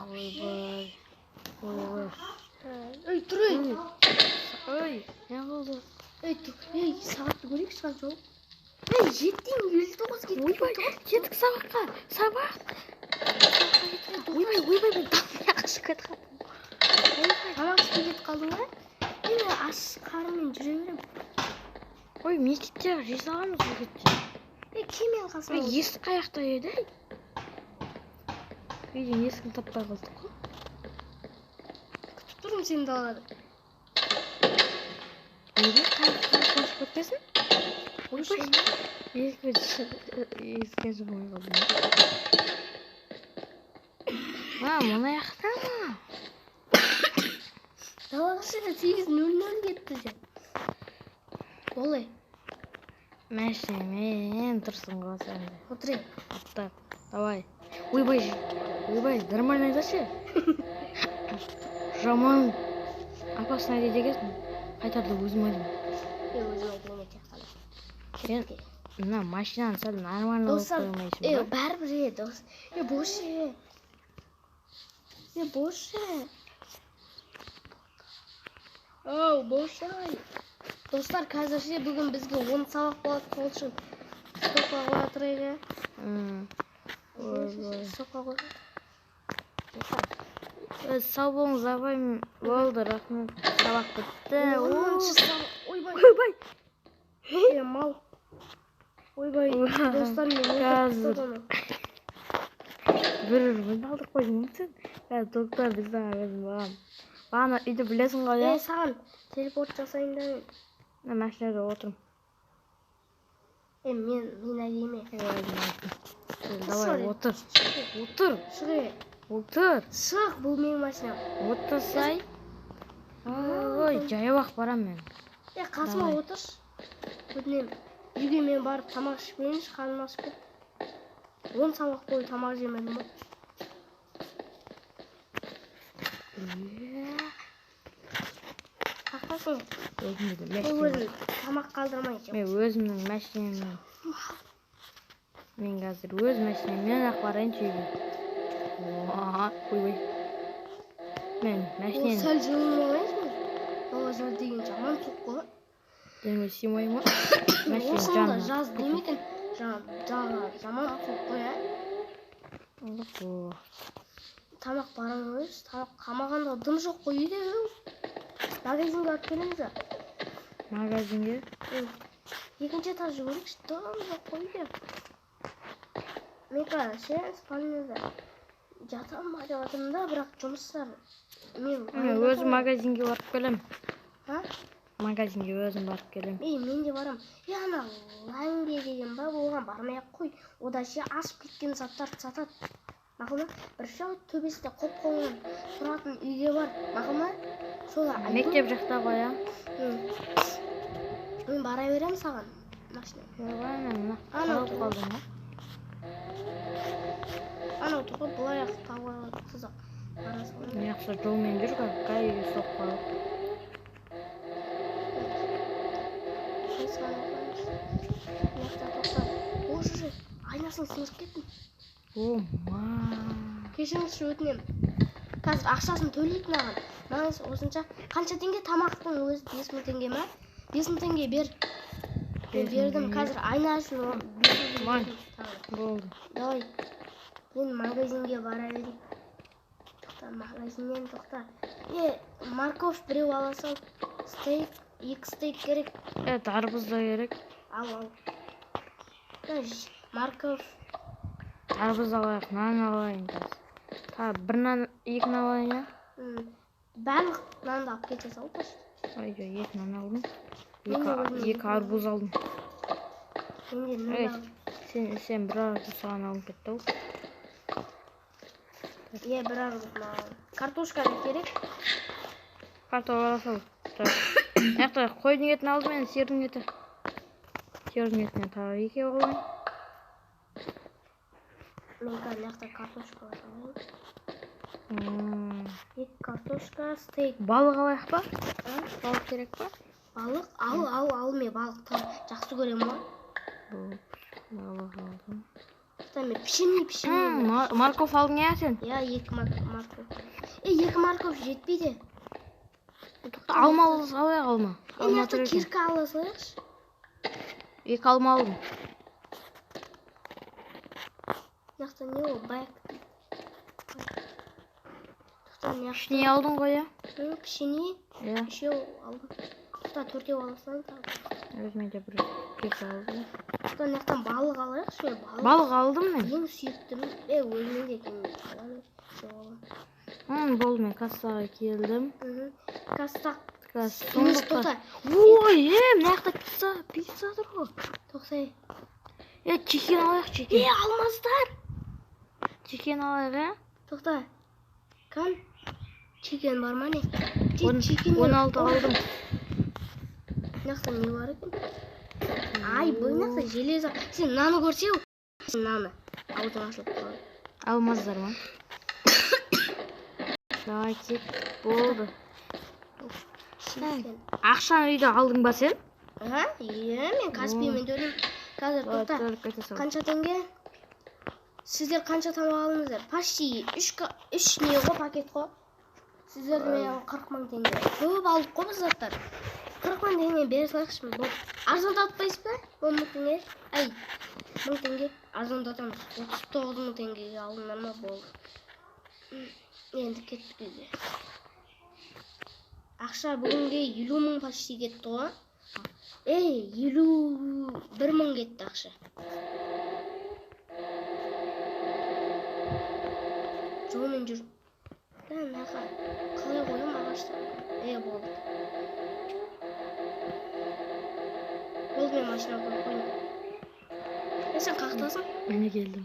Ойбай. Ой, тұр ей. Ой, не болды? Ей, сағатты көрейікші қанша ол? Ей, жеттің, 59 кетті. Ойбай, кеттік сабаққа. Сабақ. Ойбай, мен тамақ ашып кетіп қалдым. Тамақ ішпей кетіп қалдың ба? Мен аш қарынмен жүре берем. Ой, мектепте ризаламыз жігітте. Кемен қасыма. Есік қаяқта еді? Үйден есігін таппай қалдық қой. Күтіп тұрмын сені далада. Неге қайықтан қоншып кетпесін? Ойбай. Есікке жығылмай қалдым. Мұны яқта ма? Далаға шыға 8:00 кетті же. Олай. Мәшінемен тұрсын ғой сәнде. Отырайын. Аттап, давай. Ойбай, нормально айташы. Жаман. Апасына айдай дегесін. Қайтарды өзім айдым. Өзім айдым Сен, мына машинаны сәл нормально болып қоймайсың ба? Бәрібір дос. Бош. Оу, бошай. Достар, қазірше бүгін бізге 10 сабақ болады, сол үшін стопқа қоя тұрайық. Стопқа қоя. Сау болыңыз, абай болды, рахмет. Сабақ бітті. 10-шы сабақ. Ойбай. Мал. Ойбай, достар, мен қазір. Бір алдық қой мүмкін. Доктор біздің ағызын бағам. Бағана үйді білесің ғой, я? Саған телепорт жасайын да мен. Машинада отырым. Мен әдеме. Давай, отыр. Отыр. Шық, бұл менің машинам. Отырсай. Ой, жайып-ақ барам мен. Қасыма отырш. Өтінем. Үйге мен барып тамақ ішіп келейінші, қарным ашып кет. 10 сабақ бойы тамақ жемедім ба? Қақпасың? Өзім тамақ қалдырмайын. Мен өзімнің мәшинеммен. Мен қазір өз мәшинеммен ақ барайын үйге. Ойбай. Мен мәшинем. Сәл жылынмайыз ба? Бала жаз деген жаман соқ қой. Денге симай ма? Осында жаз демейтін жаман соқ қой, Тамақ барам өз, тамақ қамағанда дым жоқ қой үйде. Магазинге алып келеміз. Магазинге? Екінші этажды көрейікші, дым жоқ қой үйде. Мен қазір спальныйда жатам ба деп жатырмын да, бірақ жұмыстар мен өзім магазинге барып келем. Магазинге өзім барып келем. Мен де барам. Ана ләңге деген ба, оған бармай-ақ қой. Ода ше ашып кеткен заттарды сатады. Мақұл ма? Бір шау төбесінде қоп-қоңын тұратын үйге бар. Мақұл ма? Мектеп жақта қоя. Мен бара берем саған машина. Ана қалдың ба? Ана тұрғы бұлай ақ тауға тұзақ. Яқсы жолмен жүр қай үйге соқ қалып. Айнасын сынып кеттім. Кешіріңізші өтінем. Қазір ақшасын төлейтін ағын. Маңыз осынша қанша теңге тамақтың өзі 5000 теңге ма? 5000 теңге бер. Бердім. Қазір айна үшін болды. Давай. Мен магазинге бара берейін. Тоқта, магазиннен тоқта. Морковь біреу ала сал. Стейк, 2 стейк керек. Арбыз да керек. Ал. Морковь. Арбыз алайық, нан алайын қазір. Бір нан, 2 нан алайын, я? Барлық нанды алып кете сал қош. Ой, 2 нан алдым. 2 арбуз алдым. Сен бір арбуз саған алып кетті ол. Бір арбуз маған. Картошка керек? Картоп ала сал. Яқта қойдың етін алдым мен, сиырдың еті. Сиырдың етіне тағы 2 қойын. Мен қазір яқта картошка алайын. 2 картошка, стейк. Балық алайық ба? Балық керек па? Балық? Ал, мен балықты жақсы көрем ғой. Балық алдым. Тоқта, мен пішені. Морков алдың я сен? Я 2 морков. 2 морков жетпейді. Алма алайық алма. Алма Нақты кирка ала салайықшы. 2 алма алдым. Нақты не ол, баяқ. Пішіне алдың ғой я? Пішіне? Иә. 3 алдым. Тоқта, 4 аласың. Өзіме де бір кирка алдым. Тоқта, нақтан балық алайықшы. Балық алдым мен. Ең сүйіктім. Өзімен де екен. Болды, мен кассаға келдім. Кассақ. Тоқта. Ой, мынақта пицца тұр ғой. Тоқтай. Чекен алайық, чекен. Алмаздар. Чекен алайық, Тоқта. Кан? Чекен бар ма не? 16 алдым. Нақта не бар екен? Ай, бұл нақта железо. Сен наны көрсеу? Сен наны. Аузың ашылып қалады. Алмаздар ма? Шакет болды. Ақшаны үйде алдың ба сен? Мен Каспиймен төлеймін. Қазір тоқта. Қанша теңге? Сіздер қанша тамақ алдыңыздар? Почти 3 не ғой пакет қой. Сіздер мен 40 мың теңге. Көп алдық қой біз заттар. 40 мың теңге бере салайықшы. Арзандатпайсыз ба? 10 мың теңге. Ай, 1000 теңге арзандатамыз. 39 мың теңгеге алдыңдар ма? Болды. Енді кеттік үйге. Ақша бүгінге 50 мың почти кетті ғой. 51 мың кетті ақша. Жолмен жүр. Нақа. Қалай қойым ағашта? Болды. Болды, мен машина қойып қойдым. Сен қақтасың? Мен келдім.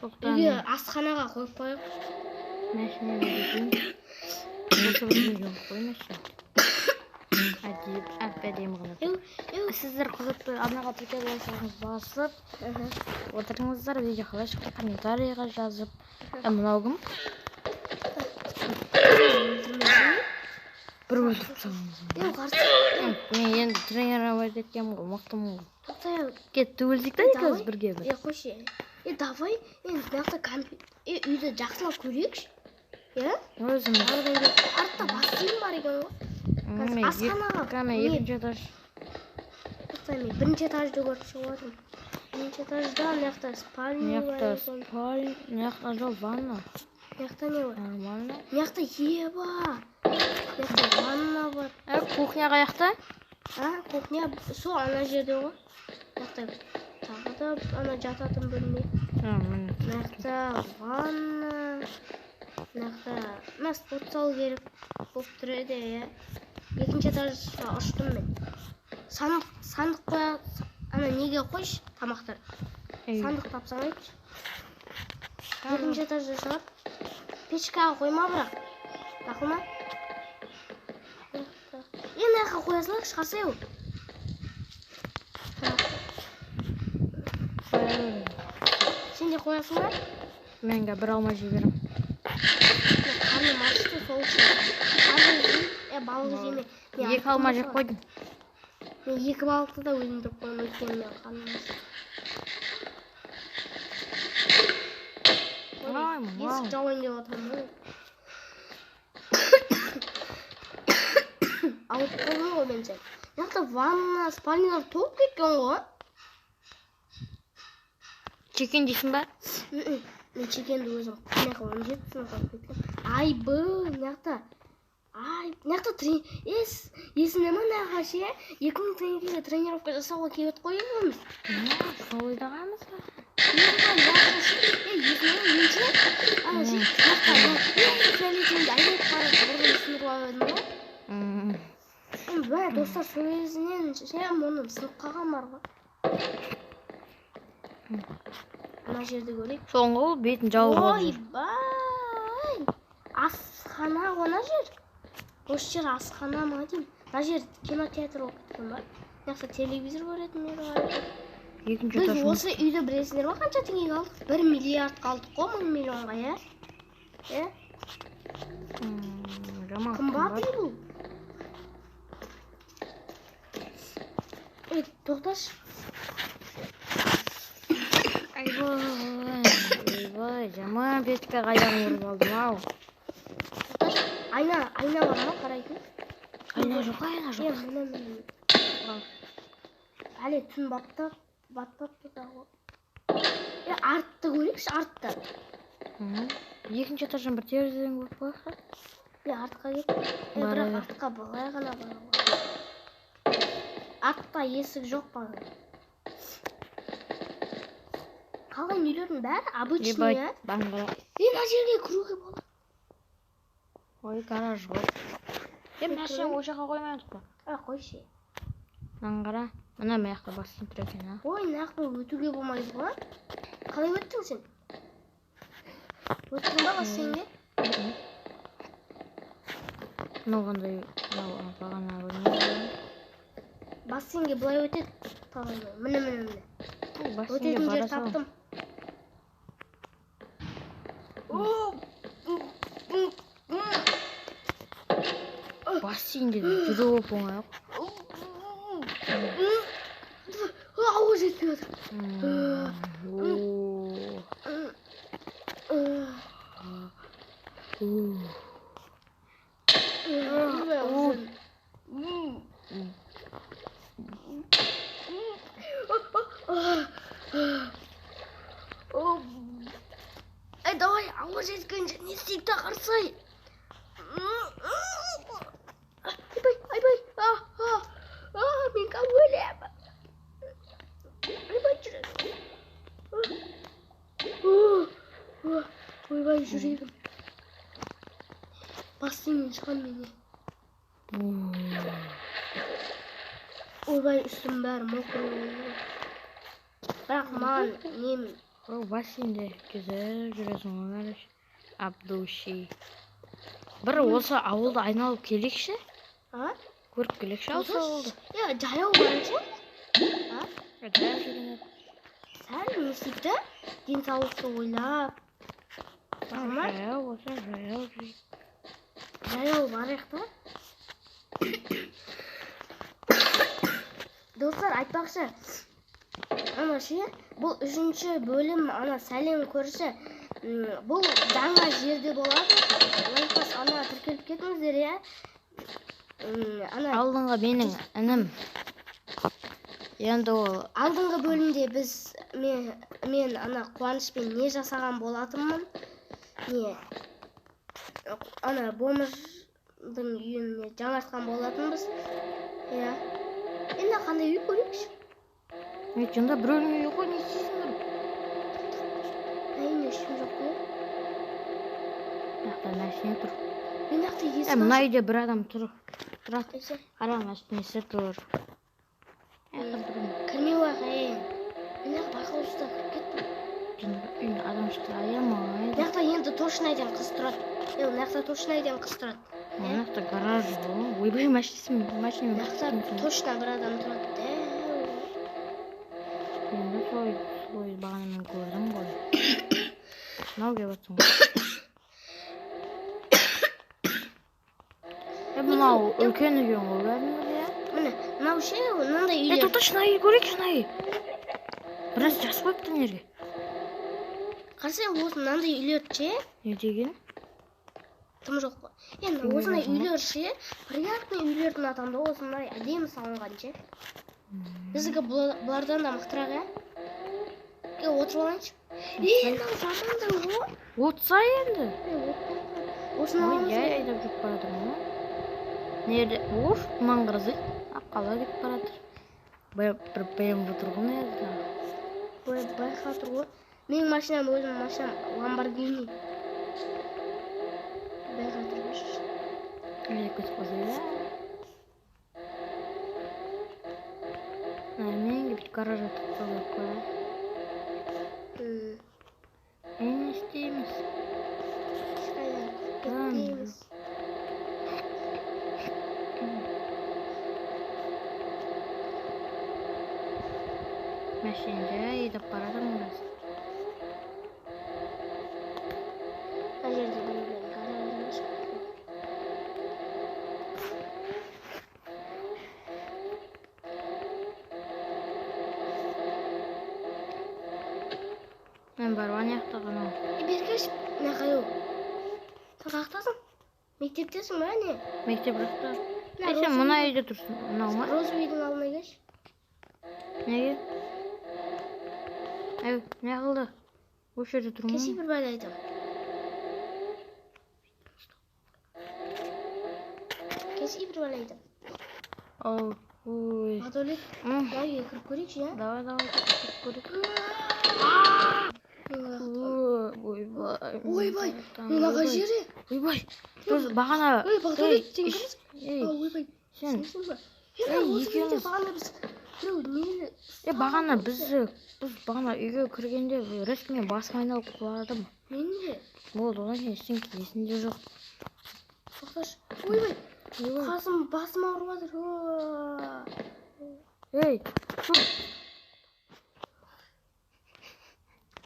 Үйге асханаға қойып қойып. Машина келдім. Осы бірге қой машина. Әдемі ғана. Сіздер қызықты арнаға тіркеліп басып отырыңыздар, видео қалай шықты комментарийға жазып. Мынау кім? Бір өлтіріп салыңыз. Мен енді тренировать еткенмін ғой, мықтымын ғой. Кетті өлдік та екеуміз бірге бір. Қойшы. Давай, үйді жақсылап көрейікші. Өзім. Артта бассейн бар екен ғой. Асханаға. Мен 2-ші этаж. Мен 1-ші этажды көріп шығып отырмын. 1-ші этажда мынақта спальня бар. Мынақта жоқ, ванна. Мынақта не бар? Нормально. Мынақта бар. Мынақта ванна бар. Кухня қаяқта? Кухня сол ана жерде ғой. Мынақта тағы да ана жататын бөлме. Мынақта ванна. Мына спортзал керек болып тұр еді. 2-ші этажға ұштым мен. Сандық қоя, ана неге қойшы тамақтар. Сандық тапсаң айтшы. 2-ші этажда шығар. Печкаға қойма бірақ. Тақылма. Нақа қоя салайық, шығарса еу. Сен де қоясың ба? Менге бір алма жей берем. Қарным ашты сол үшін. Балық жеме. 2 алма жеп қойдым. Мен 2 балықты да өзім тұрып қойым, өйткені мен қарным ашты. Есік жауайын деп отырмын. Алып қойдым ғой мен сен. Мынақта ванна, спальнялар толып кеткен ғой. Чекен дейсің ба? Мен чекенді өзім қанақы 17-сін қойып кеткен. Ай, мынақта. Мынақта есіне ма наға ше? 2000 теңгеге тренировка жасауға келіп қойып өміз. Сол ойдағамыз ба? Достар сөзінен мұным сынып қалған бар ғой. Ана жерді көрейік. Соңғы ол бетін жауып отыр. Ойбай! Асхана ғана жер. Осы жер асхана ма деймін. Мына жер кинотеатр болып кеткен ба? Яқса телевизор көретін мен бар. Біз осы үйді білесіңдер ма қанша теңгеге алдық? 1 миллиард қалдық қой, 1000 миллионға, Қымбат үй бұл. Тоқташы. Ойбай, жаман печке қайдан ұрып алдым ау. Айна бар ма қарайтын? Айна жоқ. Міне. Әлі түн батпапты да ғой. Артты көрейікші, артты. Екінші этаждан бір терезеден көріп қояқшы. Артқа кет. Бірақ артқа былай ғана бара. Артта есік жоқ па? Қалған үйлердің бәрі обычный, ә? Баңғыра. Мына жерге кіруге болады. Ой, гараж ғой. Машина ол жаққа қоймайдық па? Қойшы. Баңғыра. Мына маяқта басын тұр екен, а? Ой, маяқта өтуге болмайды ғой. Қалай өттің сен? Өттің ба бассейнге? Мынау қандай бағана көрмейді. Бассейнге былай өтеді. Міне. Өтетін жер таптым. Бассейнде жүруі оңай ақ. Ауыз жетпей отыр. Давай, ауыз жеткенше не істейік та қарсай. Айбай. Мен өлем. Айбай жүрегім. Ойбай жүрегім. Бассейннен шығам мене. Ойбай үстім бәрі мокрый. Бірақ маған нем. Бассейнде güzel жүресің оңай. Абдуши. Бір осы ауылды айналып келекші? Көріп келекші осы ауылды? Жаяу барынша? Жаяу жүрген. Сәл не істейді? Денсаулықты ойлап. Жаяу болса жаяу жүрейік. Жаяу барайық та? Достар, айтпақшы. Ана бұл 3-ші бөлім сәлем көрші. Бұл жаңа жерде болады. Лайфас тіркеліп кетіңіздер, е? Алдыңғы менің інім. Енді ол алдыңғы бөлімде мен Қуанышпен не жасаған болатынмын? Бомырдың үйіне жаңартқан болатынбыз. Енді қандай үй көрейікші? Сонда біреудің үйі ғой, не істейсіңдер? Әйне ешкім жоқ қой. Мынақта машина тұр. Мынақта есік ашық. Мына үйде бір адам тұр. Тұрады. Қараңыз, несі тұр. Кірмей қойғайын. Мынақ байқау ұста кіріп кеттім. Үйінде адам шықты, аямайды. Мынақта енді тошнайден қыз тұрады. Мынақта гараж ғой. Ойбай, машина. Мынақта тошна бір адам тұрады. Енді той бағана мен көрдім ғой. Мынау кеп жатсың ғой. Мынау үлкен үйен ғой, бәріңіз, е? Міне, мынау мынандай үйлер. Тоқта шынайы көрейік, шынайы. Біраз жас қойыпты нерге. Қарсай, осы мынандай үйлер ше? Не деген? Тым жоқ қой. Енді осындай үйлер ше? Приятный үйлердің атамды осындай әдемі салынған ше? Біздікі бұлардан да мықтырақ, ә? Отырып алайыншы. Мынау жамандай ғой. Отса енді. Осыны аламыз. Ой, айдап жүріп баратыр ма? Нерде? Ош, маңғырзы. Қала кетіп баратыр. Бір BMW тұр ғой нерде? Байқа тұр ғой. Менің машинам, өзім машинам Lamborghini. Байқа тұр ғой. Көз қозы, е? Мен кеп гаража тұтып қоя. Не істейміз? Кетпейміз. Машина айдап баратырмын біз. Қай жерде білмеймін, гараждан шығып. Мен бар аяқта ғана. Бергеш, мына қайу. Сен қаяқтасың? Мектептесің бе, не? Мектеп жақта. Сен мына үйде тұрсың. Мынау ма? Роза үйдің алдына кеш. Неге? Не қылды? Осы жерде тұрмын. Кеше бір бәле айтам. Ой. Атолет, мына үйге кіріп көрейікші, я? Давай, көрейік. Ойбай. Ойбай, мынаға жері. Ойбай. Бағана. Ой, Бақдәулет, сен кімсің? Ойбай, Сен. сенсің ба? екеуміз. Бағана біз біреу нені? Бағана біз бағана үйге кіргенде рәсімге басым айналып құладым. Мен де? Болды, одан кейін ештеңе есімде жоқ. Тоқташы. Ойбай, басым ауырып жатыр. Ей,